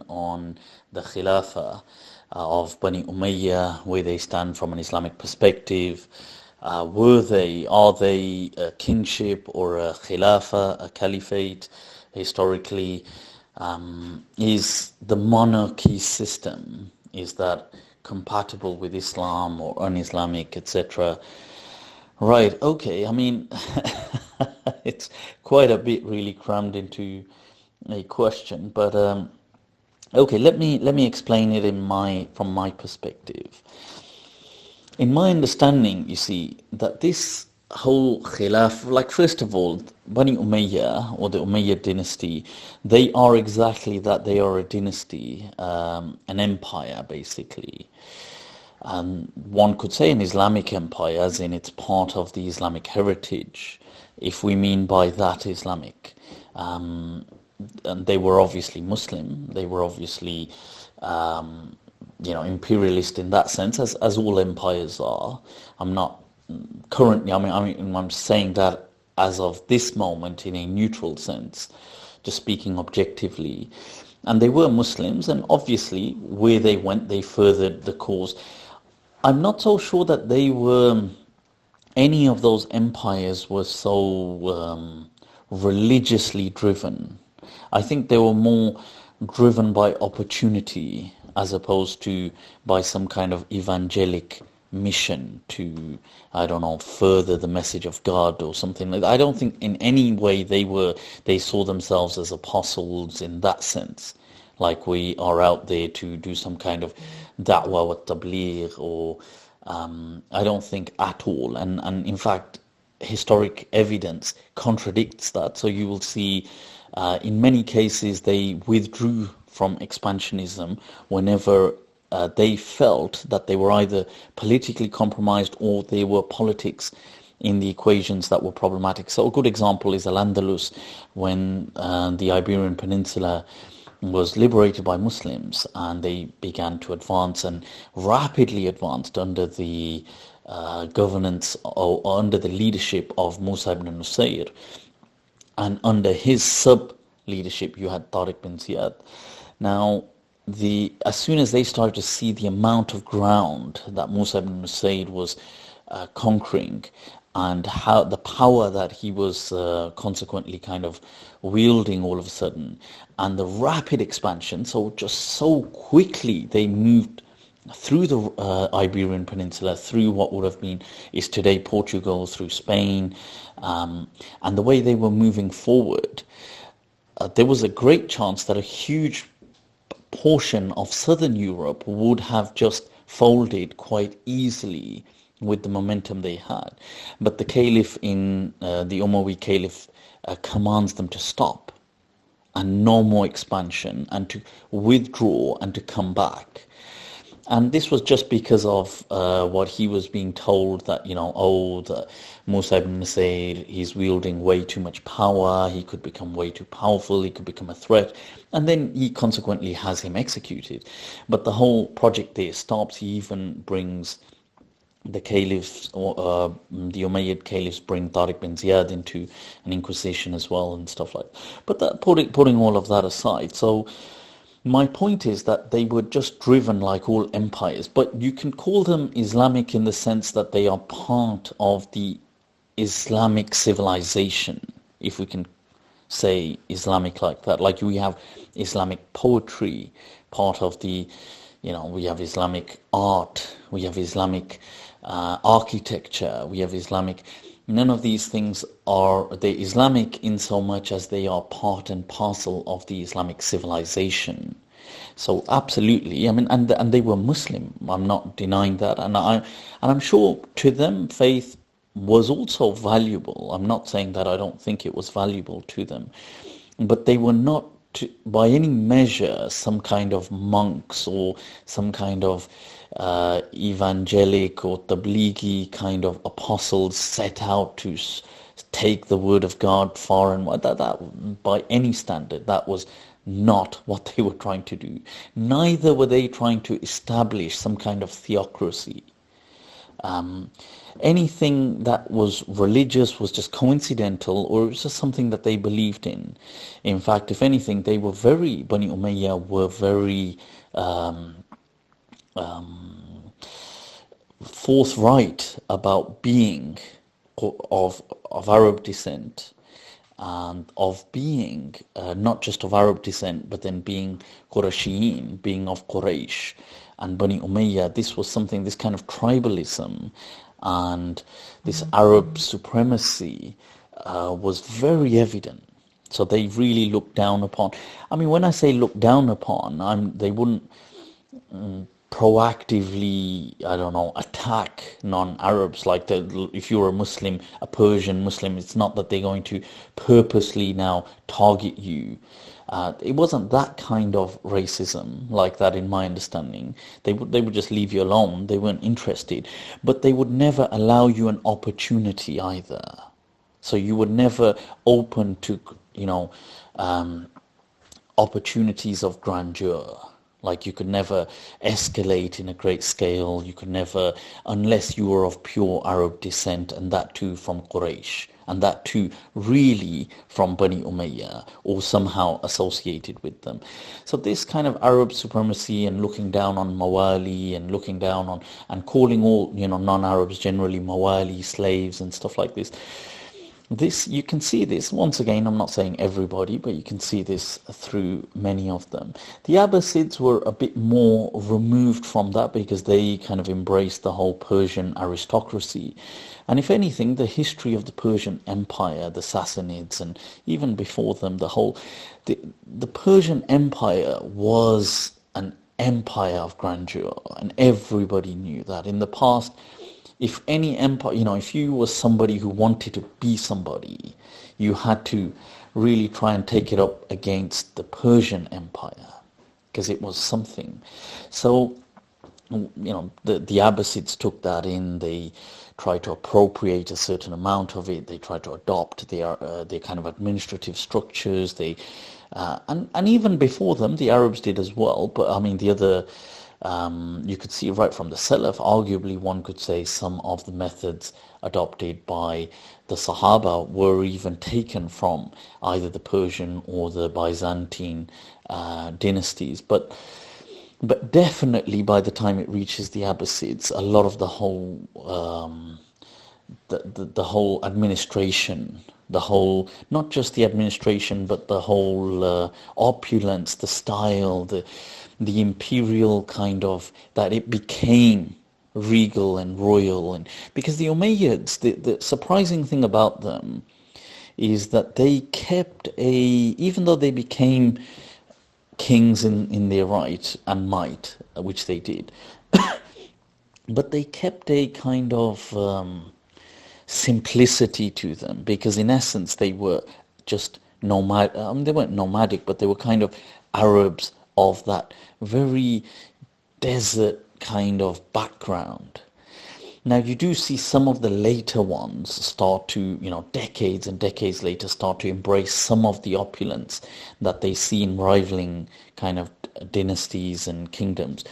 on the Khilafah of Bani Umayyah, where they stand from an Islamic perspective. Are they a kingship or a Khilafah, a Caliphate historically? Is the monarchy system, is that compatible with Islam or un-Islamic, etc.? Right, okay, I mean, it's quite a bit really crammed into a question, but okay, let me explain it from my perspective. In my understanding, you see, that this whole khilaf, like first of all, Bani Umayyah or the Umayyad dynasty, they are exactly that. They are a dynasty, an empire basically. And one could say an Islamic empire, as in it's part of the Islamic heritage, if we mean by that Islamic. And they were obviously Muslim. They were obviously, imperialist in that sense, as all empires are. I'm not currently. I'm saying that as of this moment in a neutral sense, just speaking objectively. And they were Muslims, and obviously where they went, they furthered the cause. I'm not so sure that any of those empires were so religiously driven. I think they were more driven by opportunity as opposed to by some kind of evangelic mission to, I don't know, further the message of God or something like that. I don't think in any way they saw themselves as apostles in that sense, like we are out there to do some kind of da'wah wa tabligh, or I don't think at all. And in fact, historic evidence contradicts that. So you will see in many cases they withdrew from expansionism whenever they felt that they were either politically compromised or there were politics in the equations that were problematic. So a good example is Al-Andalus, when the Iberian Peninsula was liberated by Muslims and they began to advance and rapidly advanced under the governance or under the leadership of Musa ibn Nusayr, and under his sub-leadership you had Tariq bin Ziyad. Now, as soon as they started to see the amount of ground that Musa ibn Nusayr was conquering, and how the power that he was consequently kind of wielding all of a sudden, and the rapid expansion, so just so quickly they moved through the Iberian Peninsula, through what would have been, is today Portugal, through Spain, and the way they were moving forward, there was a great chance that a huge portion of southern Europe would have just folded quite easily with the momentum they had. But the Caliph the Umayyad Caliph commands them to stop and no more expansion, and to withdraw and to come back. And this was just because of what he was being told, that, the Musa ibn Nusayr, he's wielding way too much power, he could become way too powerful, he could become a threat, and then he consequently has him executed. But the whole project there stops. He even brings the caliphs, or the Umayyad caliphs bring Tariq bin Ziyad into an inquisition as well and stuff like that. But putting all of that aside, so my point is that they were just driven like all empires, but you can call them Islamic in the sense that they are part of the Islamic civilization, if we can say Islamic like that. Like we have Islamic poetry, part of the, we have Islamic art, we have Islamic architecture, we have Islamic. None of these things are Islamic in so much as they are part and parcel of the Islamic civilization. So absolutely, and they were Muslim. I'm not denying that, and I'm sure to them faith was also valuable. I'm not saying that I don't think it was valuable to them, but they were not by any measure some kind of monks or some kind of evangelic or tablighi kind of apostles set out to take the word of God far and wide. That by any standard, that was not what they were trying to do. Neither were they trying to establish some kind of theocracy. Anything that was religious was just coincidental, or it was just something that they believed in. In fact, if anything, Bani Umayyah were very forthright about being of Arab descent, and of being not just of Arab descent, but then being Qurayshiyeen, being of Quraysh. And Bani Umayyah, this kind of tribalism and this Arab supremacy was very evident. So they really looked down upon. I mean, when I say look down upon, they wouldn't proactively, I don't know, attack non-Arabs. Like if you're a Muslim, a Persian Muslim, it's not that they're going to purposely now target you. It wasn't that kind of racism like that, in my understanding. They would just leave you alone. They weren't interested, but they would never allow you an opportunity either. So you were never open to, opportunities of grandeur. Like you could never escalate in a great scale. You could never, unless you were of pure Arab descent, and that too from Quraysh, and that too really from Bani Umayyah, or somehow associated with them. So this kind of Arab supremacy and looking down on Mawali, and looking down on, and calling all, non-Arabs generally Mawali, slaves and stuff like this. You can see this, once again, I'm not saying everybody, but you can see this through many of them. The Abbasids were a bit more removed from that because they kind of embraced the whole Persian aristocracy. And if anything, the history of the Persian Empire, the Sassanids, and even before them, the Persian Empire was an empire of grandeur, and everybody knew that. In the past, if any empire, if you were somebody who wanted to be somebody, you had to really try and take it up against the Persian Empire, because it was something. So, the Abbasids took that in. They tried to appropriate a certain amount of it. They tried to adopt their kind of administrative structures. And even before them, the Arabs did as well. But I mean, the other. You could see right from the Salaf, arguably one could say some of the methods adopted by the Sahaba were even taken from either the Persian or the Byzantine dynasties. But definitely by the time it reaches the Abbasids, a lot of the whole the whole administration, not just the administration, but the whole opulence, the style, the imperial kind of, that it became regal and royal. And because the Umayyads, the surprising thing about them is that they kept even though they became kings in their right and might, which they did, but they kept a kind of simplicity to them, because in essence they were just nomad. They weren't nomadic, but they were kind of Arabs of that very desert kind of background. Now you do see some of the later ones start to, decades and decades later, start to embrace some of the opulence that they see in rivaling kind of dynasties and kingdoms.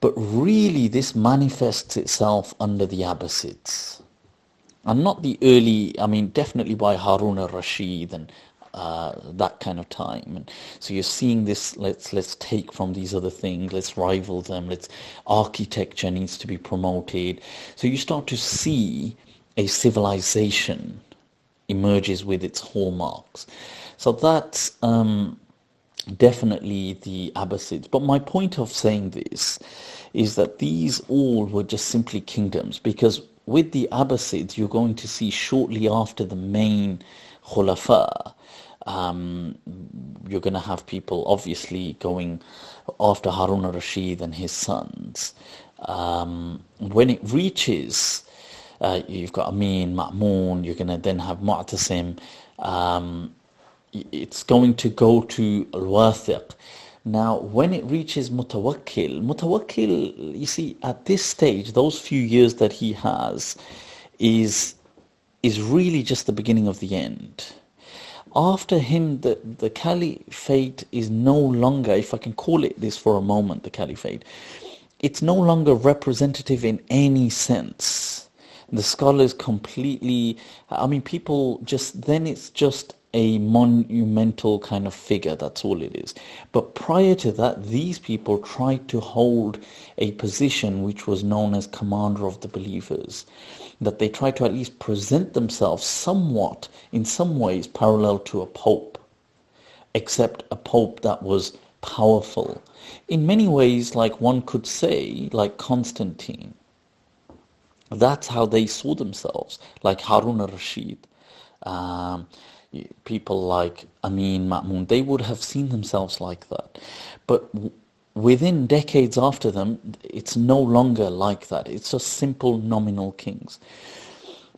But really this manifests itself under the Abbasids. And not the early, definitely by Harun al-Rashid and that kind of time. And so you're seeing this, let's take from these other things, let's rival them, architecture needs to be promoted. So you start to see a civilization emerges with its hallmarks. So that's definitely the Abbasids. But my point of saying this is that these all were just simply kingdoms, because with the Abbasids you're going to see shortly after the main Khulafa, you're going to have people obviously going after Harun al-Rashid and his sons. When it reaches, you've got Amin, Ma'mun, you're going to then have Mu'tasim. It's going to go to Al-Wathiq. Now, when it reaches Mutawakkil, you see, at this stage, those few years that he has is really just the beginning of the end. After him, the Caliphate is no longer, if I can call it this for a moment, the Caliphate, it's no longer representative in any sense. The scholars completely, I mean, people just, then it's just a monumental kind of figure, that's all it is. But prior to that, these people tried to hold a position which was known as commander of the believers, that they tried to at least present themselves somewhat, in some ways, parallel to a pope, except a pope that was powerful. In many ways, like one could say, like Constantine. That's how they saw themselves, like Harun al-Rashid. Um, People like Amin Ma'mun, they would have seen themselves like that. But within decades after them, it's no longer like that. It's just simple nominal kings.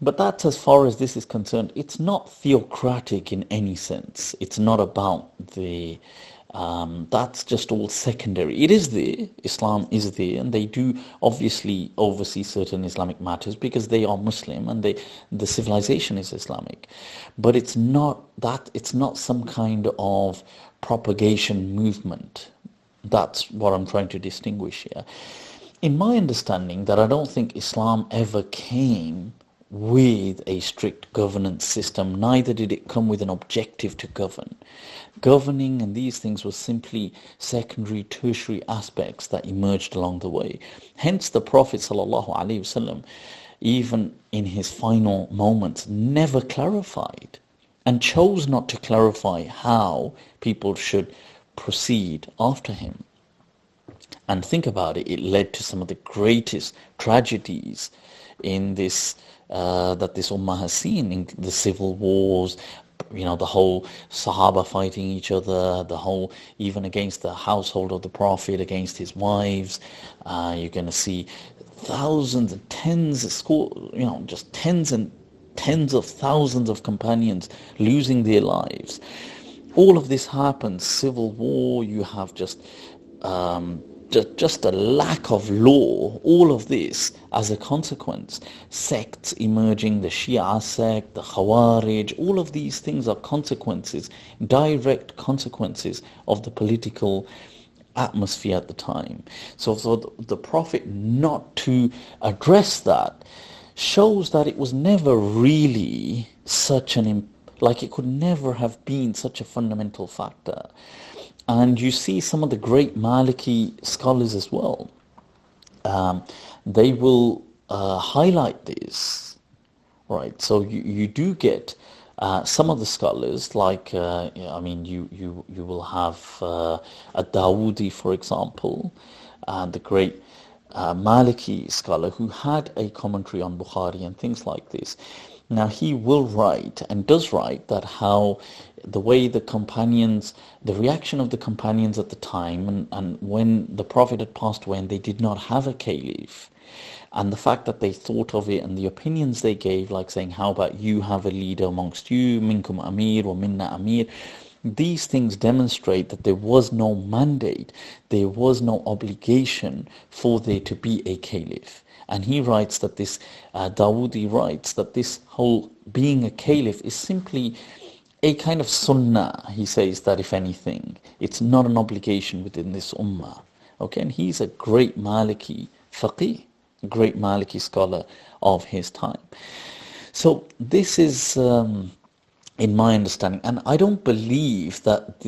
But that's as far as this is concerned. It's not theocratic in any sense. It's not about the... that's just all secondary. It is there. Islam is there, and they do obviously oversee certain Islamic matters because they are Muslim and the civilization is Islamic. But it's not that. It's not some kind of propagation movement. That's what I'm trying to distinguish here. In my understanding, that I don't think Islam ever came with a strict governance system, neither did it come with an objective to govern. Governing and these things were simply secondary, tertiary aspects that emerged along the way. Hence the Prophet ﷺ, even in his final moments, never clarified and chose not to clarify how people should proceed after him. And think about it, it led to some of the greatest tragedies in this that this ummah has seen, in the civil wars, the whole Sahaba fighting each other, the whole, even against the household of the Prophet, against his wives. You're going to see thousands and tens of just tens and tens of thousands of companions losing their lives. All of this happens, civil war, you have just a lack of law, all of this as a consequence. Sects emerging, the Shia sect, the Khawarij, all of these things are consequences, direct consequences of the political atmosphere at the time. So the Prophet not to address that shows that it was never really it could never have been such a fundamental factor. And you see some of the great Maliki scholars as well. They will highlight this, right? So you do get some of the scholars, like you will have a Dawoodi, for example, the great Maliki scholar who had a commentary on Bukhari and things like this. Now he will write and does write that how the way the companions, the reaction of the companions at the time, and when the Prophet had passed away and they did not have a caliph, and the fact that they thought of it and the opinions they gave, like saying, how about you have a leader amongst you, minkum amir or minna amir. These things demonstrate that there was no mandate, there was no obligation for there to be a caliph. And he writes that this, Dawoodi writes that this whole being a caliph is simply a kind of sunnah. He says that if anything, it's not an obligation within this ummah. Okay, and he's a great Maliki faqih, great Maliki scholar of his time. So this is, in my understanding, and I don't believe that,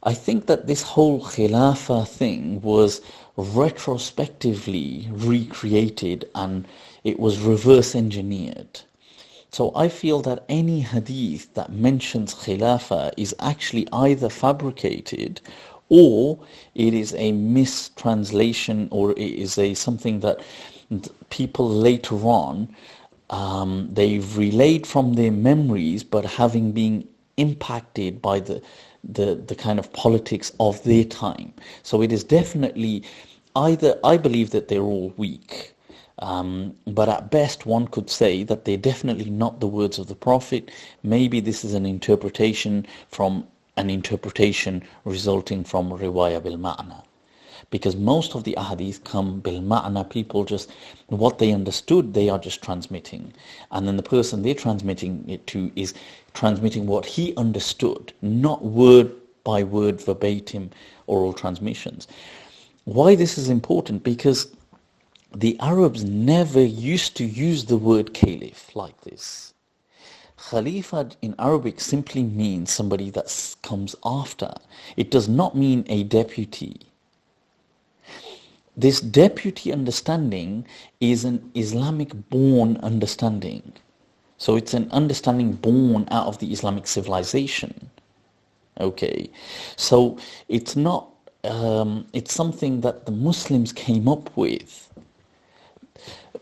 I think that this whole Khilafah thing was retrospectively recreated and it was reverse engineered. So I feel that any hadith that mentions Khilafah is actually either fabricated or it is a mistranslation, or it is something that people later on they've relayed from their memories, but having been impacted by the kind of politics of their time. So it is definitely either, I believe that they're all weak, but at best one could say that they're definitely not the words of the Prophet. Maybe this is an interpretation resulting from riwayah bil ma'na, because most of the ahadith come bil ma'na. People just, what they understood, they are just transmitting, and then the person they're transmitting it to is transmitting what he understood, not word by word verbatim oral transmissions. Why this is important? Because the Arabs never used to use the word caliph like this. Khalifa in Arabic simply means somebody that comes after. It does not mean a deputy. This deputy understanding is an Islamic born understanding. So it's an understanding born out of the Islamic civilization. Okay, so it's not, it's something that the Muslims came up with.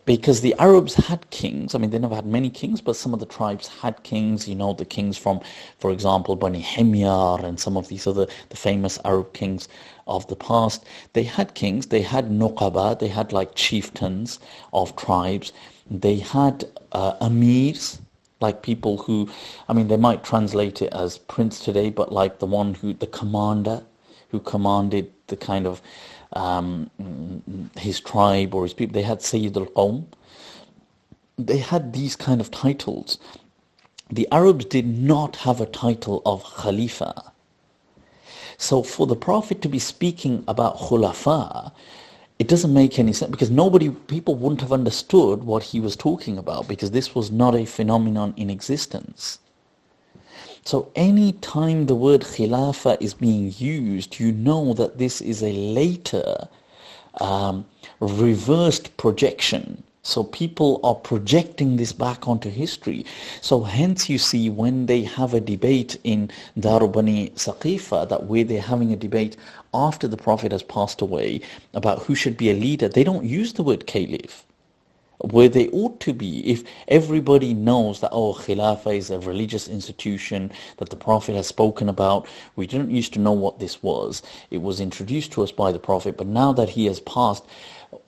Because the Arabs had kings. I mean, they never had many kings, but some of the tribes had kings. You know, the kings from, for example, Bani Himyar and some of these other, the famous Arab kings of the past. They had kings. They had nuqaba. They had like chieftains of tribes. They had amirs, like people who, I mean, they might translate it as prince today, but like the one who, the commander, who commanded the kind of his tribe or his people. They had Sayyid al-Qawm. They had these kind of titles. The Arabs did not have a title of Khalifa. So for the Prophet to be speaking about Khulafa, it doesn't make any sense, because people wouldn't have understood what he was talking about, because this was not a phenomenon in existence. So any time the word Khilafah is being used, you know that this is a later reversed projection. So people are projecting this back onto history. So hence you see when they have a debate in Daru Bani Saqifa, that where they're having a debate after the Prophet has passed away about who should be a leader, they don't use the word caliph, where they ought to be. If everybody knows that, oh, Khilafah is a religious institution that the Prophet has spoken about. We didn't used to know what this was. It was introduced to us by the Prophet, but now that he has passed,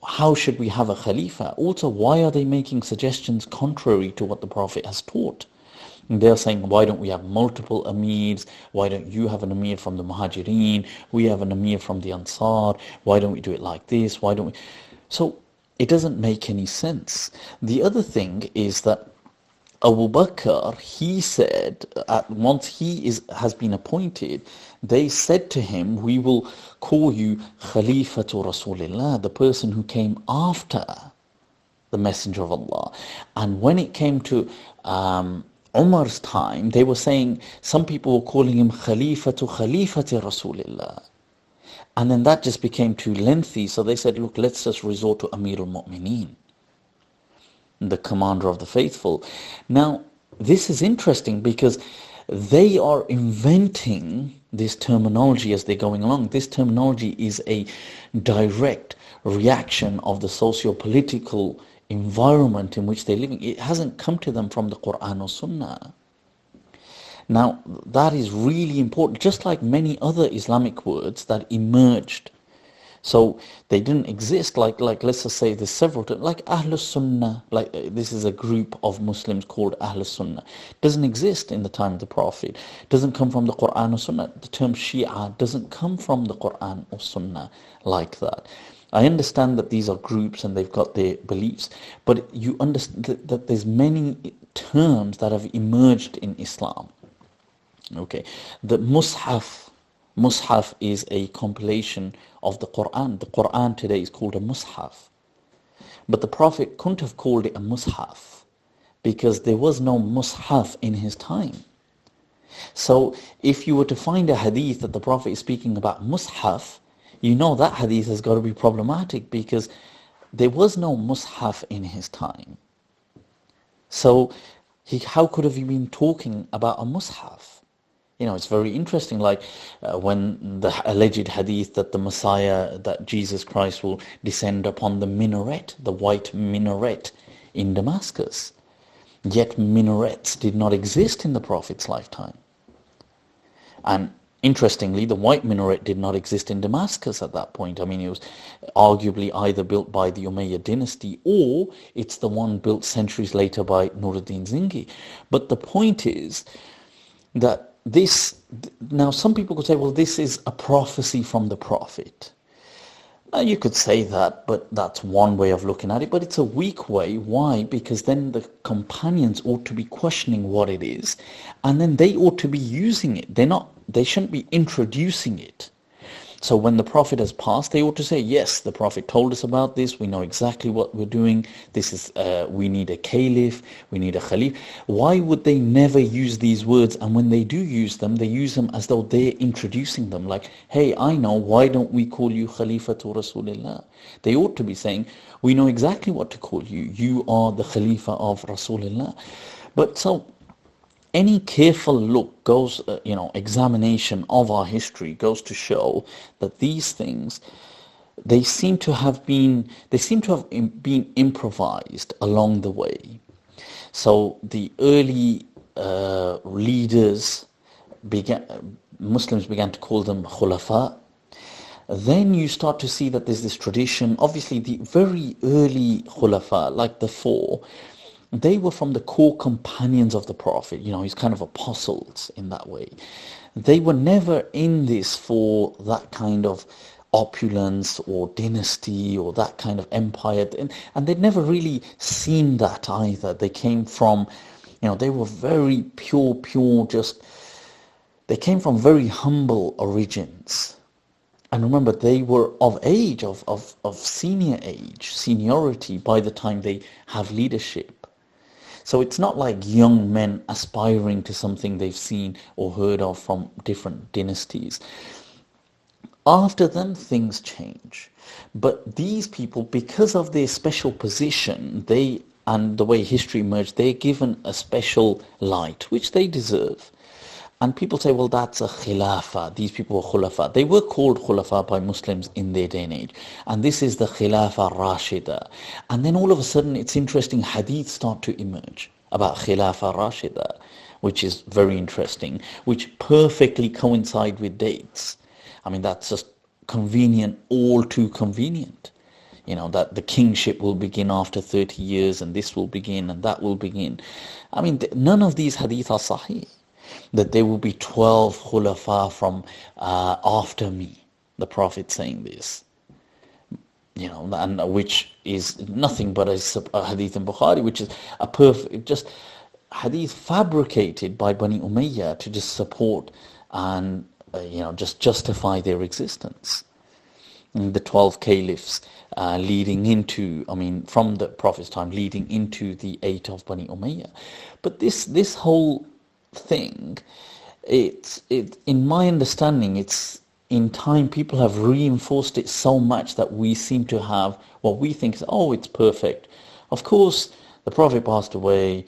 how should we have a Khalifa? Also, why are they making suggestions contrary to what the Prophet has taught? And they're saying, why don't we have multiple amirs? Why don't you have an amir from the Muhajirin? We have an amir from the Ansar. Why don't we do it like this? Why don't we? So it doesn't make any sense. The other thing is that Abu Bakr, he said, once he has been appointed, they said to him, we will call you Khalifa to Rasulullah, the person who came after the Messenger of Allah. And when it came to Umar's time, they were saying, some people were calling him Khalifa to Khalifati Rasulullah. And then that just became too lengthy, so they said, look, let's just resort to Amir al-Mu'mineen, the commander of the faithful. Now, this is interesting because they are inventing this terminology as they're going along. This terminology is a direct reaction of the socio-political environment in which they're living. It hasn't come to them from the Quran or Sunnah. Now, that is really important, just like many other Islamic words that emerged. So they didn't exist, like let's just say there's several, like Ahlus Sunnah, like this is a group of Muslims called Ahlus Sunnah. Doesn't exist in the time of the Prophet. Doesn't come from the Quran or Sunnah. The term Shia doesn't come from the Quran or Sunnah like that. I understand that these are groups and they've got their beliefs, but you understand that there's many terms that have emerged in Islam. Okay, the Mus'haf is a compilation of the Quran. The Quran today is called a Mus'haf. But the Prophet couldn't have called it a Mus'haf because there was no Mus'haf in his time. So if you were to find a hadith that the Prophet is speaking about Mus'haf, you know that hadith has got to be problematic because there was no Mus'haf in his time. So how could have he been talking about a Mus'haf? You know, it's very interesting, like when the alleged hadith that the Messiah, that Jesus Christ will descend upon the minaret, the white minaret in Damascus. Yet minarets did not exist in the Prophet's lifetime. And interestingly, the white minaret did not exist in Damascus at that point. I mean, it was arguably either built by the Umayyad dynasty or it's the one built centuries later by Nuruddin Zingi. But the point is that now some people could say, well, this is a prophecy from the Prophet. Now you could say that, but that's one way of looking at it, but it's a weak way. Why? Because then the companions ought to be questioning what it is, and then they ought to be using it. They shouldn't be introducing it. So when the Prophet has passed, they ought to say, yes, the Prophet told us about this, we know exactly what we're doing, this is, we need a Caliph, we need a Khalif. Why would they never use these words? And when they do use them, they use them as though they're introducing them, like, hey, I know, why don't we call you Khalifa to Rasulullah? They ought to be saying, we know exactly what to call you, you are the Khalifa of Rasulullah. But so, any careful look goes, examination of our history goes to show that these things, they seem to have been improvised along the way. So the early leaders Muslims began to call them khulafa. Then you start to see that there's this tradition. Obviously, the very early khulafa, like the four, they were from the core companions of the Prophet, he's kind of apostles in that way. They were never in this for that kind of opulence or dynasty or that kind of empire. And they'd never really seen that either. They came from, they were very pure, they came from very humble origins. And remember, they were of age, of seniority by the time they have leadership. So it's not like young men aspiring to something they've seen or heard of from different dynasties. After them, things change. But these people, because of their special position, and the way history emerged, they're given a special light, which they deserve. And people say, well, that's a Khilafah. These people were Khulafa. They were called Khulafa by Muslims in their day and age. And this is the Khilafah Rashida. And then all of a sudden, it's interesting, hadiths start to emerge about Khilafah Rashida, which is very interesting, which perfectly coincide with dates. I mean, that's just convenient, all too convenient. That the kingship will begin after 30 years, and this will begin, and that will begin. I mean, none of these hadith are sahih. That there will be 12 khulafa from after me, the Prophet saying this, and which is nothing but a hadith in Bukhari, which is a perfect, just hadith fabricated by Bani Umayyah to just support and just justify their existence. And the 12 caliphs leading into, from the Prophet's time, leading into the 8 of Bani Umayyah. But this whole thing, in my understanding, it's in time people have reinforced it so much that we seem to have what we think is, it's perfect. Of course, the Prophet passed away.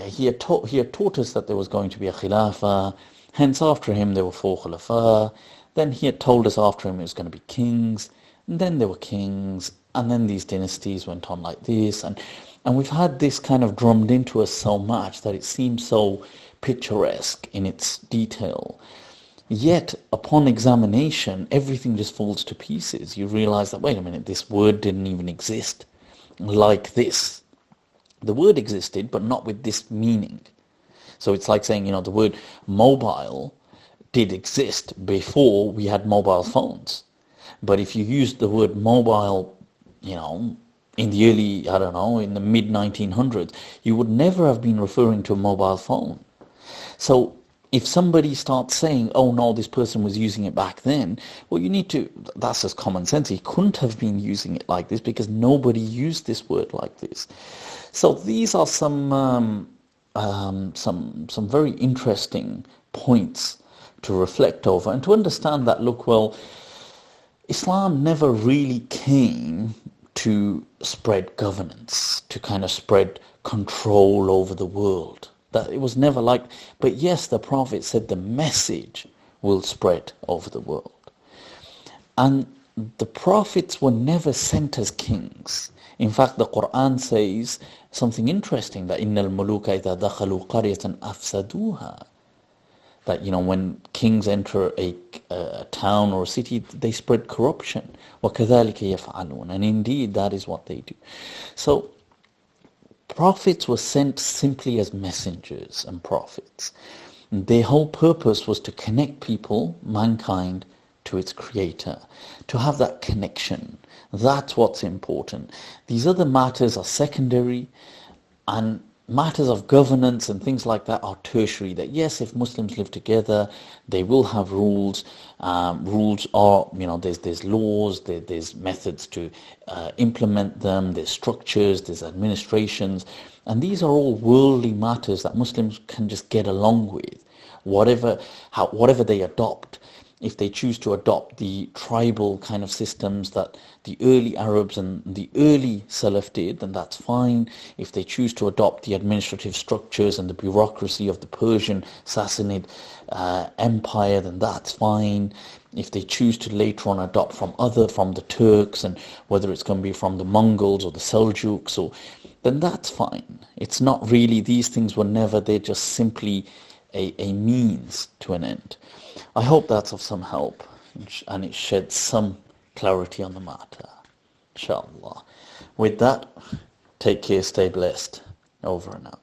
He had taught us that there was going to be a Khilafah. Hence, after him there were 4 Khulafa. Then he had told us after him it was going to be kings. And then there were kings. And then these dynasties went on like this. And we've had this kind of drummed into us so much that it seems so picturesque in its detail. Yet, upon examination, everything just falls to pieces. You realize that, wait a minute, this word didn't even exist like this. The word existed, but not with this meaning. So it's like saying, the word mobile did exist before we had mobile phones. But if you used the word mobile, in the early, in the mid-1900s, you would never have been referring to a mobile phone. So if somebody starts saying, oh no, this person was using it back then, well, that's just common sense. He couldn't have been using it like this because nobody used this word like this. So these are some very interesting points to reflect over and to understand that, Islam never really came to spread governance, to kind of spread control over the world. That it was never like, but yes, the Prophet said the message will spread over the world. And the Prophets were never sent as kings. In fact, the Quran says something interesting, that إِنَّ الْمُلُوكَ إِذَا دَخَلُوا قَرْيَةً أَفْسَدُوهَا. That, when kings enter a town or a city, they spread corruption. وَكَذَلِكَ يَفْعَلُونَ. And indeed, that is what they do. So, prophets were sent simply as messengers and prophets. Their whole purpose was to connect people, mankind, to its creator, to have that connection. That's what's important. These other matters are secondary, and matters of governance and things like that are tertiary. That yes, if Muslims live together, they will have rules. Rules are, there's laws, there's methods to implement them, there's structures, there's administrations, and these are all worldly matters that Muslims can just get along with, whatever they adopt. If they choose to adopt the tribal kind of systems that the early Arabs and the early Salaf did, then that's fine. If they choose to adopt the administrative structures and the bureaucracy of the Persian Sassanid Empire, then that's fine. If they choose to later on adopt from the Turks, and whether it's going to be from the Mongols or the Seljuks, then that's fine. It's not really, these things were never, they're just simply a means to an end. I hope that's of some help and it sheds some clarity on the matter, inshallah. With that, take care, stay blessed. Over and out.